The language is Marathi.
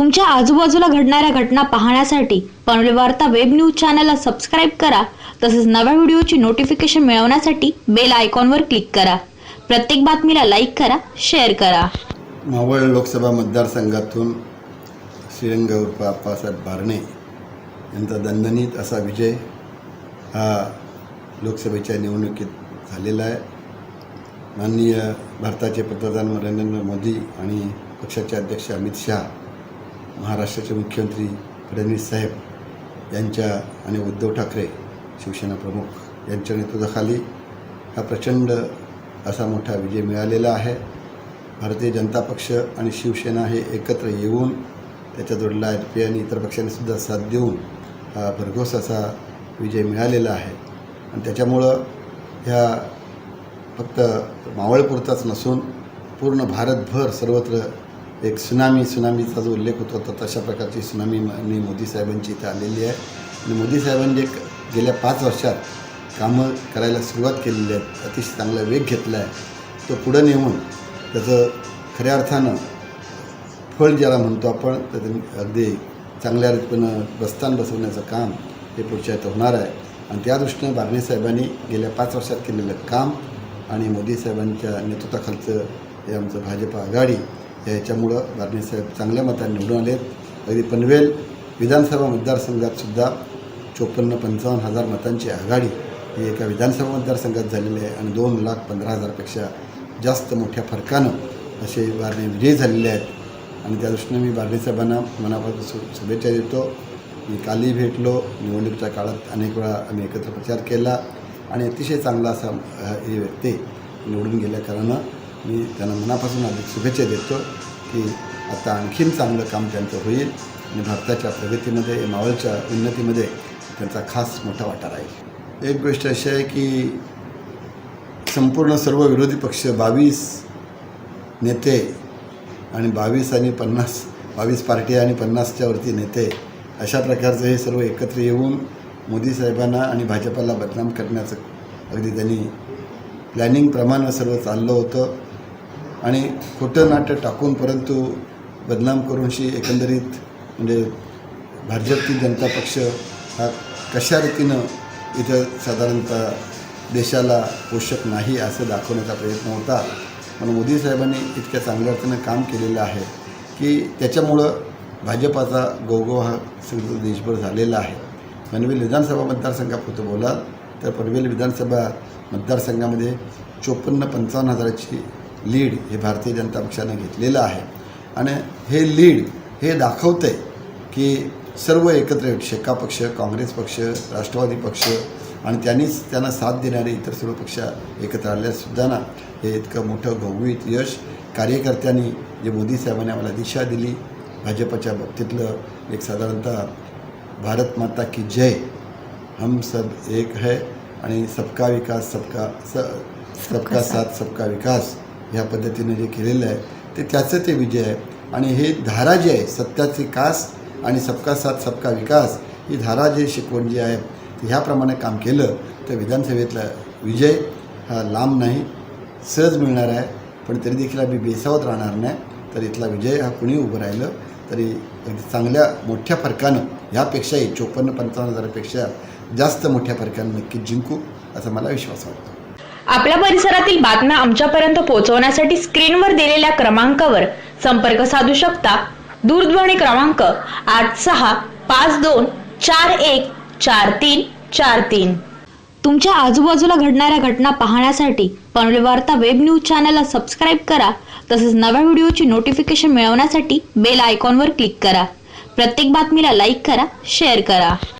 तुमच्या आजूबाजूला घडणाऱ्या घटना पाहण्यासाठी पनवेल वार्ता वेब न्यूज चॅनलला सबस्क्राइब करा। तसेच नव्या व्हिडिओची नोटिफिकेशन मिळवण्यासाठी बेल आयकॉनवर क्लिक करा। प्रत्येक बातमीला लाईक करा, शेअर करा। मावळ लोकसभा मतदारसंघातून श्रीरंग उर्फ आप्पासाहेब बारणे यांचा दणदणीत असा विजय हा लोकसभेच्या निवडणुकीत झालेला आहे। माननीय भारताचे पंतप्रधान नरेंद्र मोदी आणि पक्षाचे अध्यक्ष अमित शहा, महाराष्ट्राचे मुख्यमंत्री फडणवीस साहेब यांच्या आणि उद्धव ठाकरे शिवसेना प्रमुख यांच्या नेतृत्वाखाली हा प्रचंड असा मोठा विजय मिळालेला आहे। भारतीय जनता पक्ष आणि शिवसेना हे एकत्र येऊन त्याच्या जोडला RP आणि इतर पक्षांनीसुद्धा साथ देऊन हा भरघोस असा विजय मिळालेला आहे। आणि त्याच्यामुळं ह्या फक्त मावळपुरताच नसून पूर्ण भारतभर सर्वत्र एक सुनामीचा जो उल्लेख होत होता तशा प्रकारची सुनामी मोदी साहेबांची इथे आलेली आहे। आणि मोदी साहेबांनी जे गेल्या 5 वर्षात कामं करायला सुरुवात केलेली आहे, अतिशय चांगला वेग घेतला आहे, तो पुढं नेऊन त्याचं खऱ्या अर्थानं फळ ज्याला म्हणतो आपण त्याचं अगदी चांगल्या रीतीनं बस्तान बसवण्याचं काम हे पुढच्या यात होणार आहे। आणि त्या दृष्टीनं बारणे साहेबांनी गेल्या 5 वर्षात केलेलं काम आणि मोदी साहेबांच्या नेतृत्वाखालचं हे आमचं भाजप आघाडी ह्याच्यामुळं बारणे साहेब चांगल्या मताने निवडून आलेत। अगदी पनवेल विधानसभा मतदारसंघातसुद्धा 54-55 हजार मतांची आघाडी ही एका विधानसभा मतदारसंघात झालेली आहे। आणि 2,15,000पेक्षा जास्त मोठ्या फरकानं असे बारणे विजयी झालेले आहेत। आणि त्या दृष्टीनं मी बारणे साहेबांना मनापासून शुभेच्छा देतो। मी कालही भेटलो, निवडणुकीच्या काळात अनेक वेळा आम्ही एकत्र प्रचार केला आणि अतिशय चांगला असा हे व्यक्ती निवडून गेल्या कारणानं मी त्यांना मनापासून अधिक शुभेच्छा देतो की आता आणखीन चांगलं काम त्यांचं होईल आणि भारताच्या प्रगतीमध्ये, मावळच्या उन्नतीमध्ये त्यांचा खास मोठा वाटा राहील। एक गोष्ट अशी आहे की संपूर्ण सर्व विरोधी पक्ष 22 नेते आणि 22 पार्टी आणि 50च्या वरती नेते अशा प्रकारचं हे सर्व एकत्र येऊन मोदी साहेबांना आणि भाजपाला बदनाम करण्याचं अगदी त्यांनी प्लॅनिंगप्रमाणे सर्व चाललं होतं। आणि खोटं नाटं टाकून परंतु बदनाम करूनशी एकंदरीत म्हणजे भारतीय जनता पक्ष हा कशा रीतीनं इथं साधारणतः देशाला पोषक नाही असं दाखवण्याचा प्रयत्न होता। पण मोदी साहेबांनी इतक्या चांगल्या अर्थानं काम केलेलं आहे की त्याच्यामुळं भाजपाचा गौगव हा सगळं देशभर झालेला आहे। पनवेल विधानसभा मतदारसंघापुरतं बोलाल तर पनवेल विधानसभा मतदारसंघामध्ये 54-55 हजाराची लीड हे भारतीय जनता पक्षानं घेतलेलं आहे। आणि हे लीड हे दाखवतं आहे की सर्व एकत्र शेका पक्ष, काँग्रेस पक्ष, राष्ट्रवादी पक्ष आणि त्यांना साथ देणारे इतर सर्व पक्ष एकत्र आल्यासुद्धा ना हे इतकं मोठं घवघवीत यश कार्यकर्त्यांनी जे मोदी साहेबांनी आम्हाला दिशा दिली, भाजपच्या बाबतीतलं एक साधारणतः भारत माता की जय, हम सब एक है आणि सबका विकास सबका साथ सबका विकास ह्या पद्धतीने जे केलेलं आहे ते त्याचं ते विजय आहे। आणि हे धारा जी आहे सत्याची कास आणि सबका साथ सबका विकास ही धारा जी शिकवण जी आहे ह्याप्रमाणे काम केलं तर विधानसभेतला विजय हा लांब नाही, सहज मिळणार आहे। पण तरी देखील आम्ही बेसावत राहणार नाही। तर इथला विजय हा कुणी उभं राहिलं तरी अगदी चांगल्या मोठ्या फरकानं ह्यापेक्षाही 54-55 हजारापेक्षा जास्त मोठ्या फरकानं नक्की जिंकू असा मला विश्वास वाटतो। आपल्या परिसरातील बातम्या आमच्यापर्यंत पोहोचवण्यासाठी स्क्रीनवर दिलेल्या क्रमांकावर संपर्क साधू शकता। दूरध्वनी क्रमांक 8652414343। तुमच्या आजूबाजूला घडणाऱ्या घटना पाहण्यासाठी पनवेल वार्ता वेब न्यूज चॅनलला सबस्क्राइब करा। तसेच नव्या व्हिडिओची नोटिफिकेशन मिळवण्यासाठी बेल आयकॉनवर क्लिक करा। प्रत्येक बातमीला लाईक करा, शेअर करा।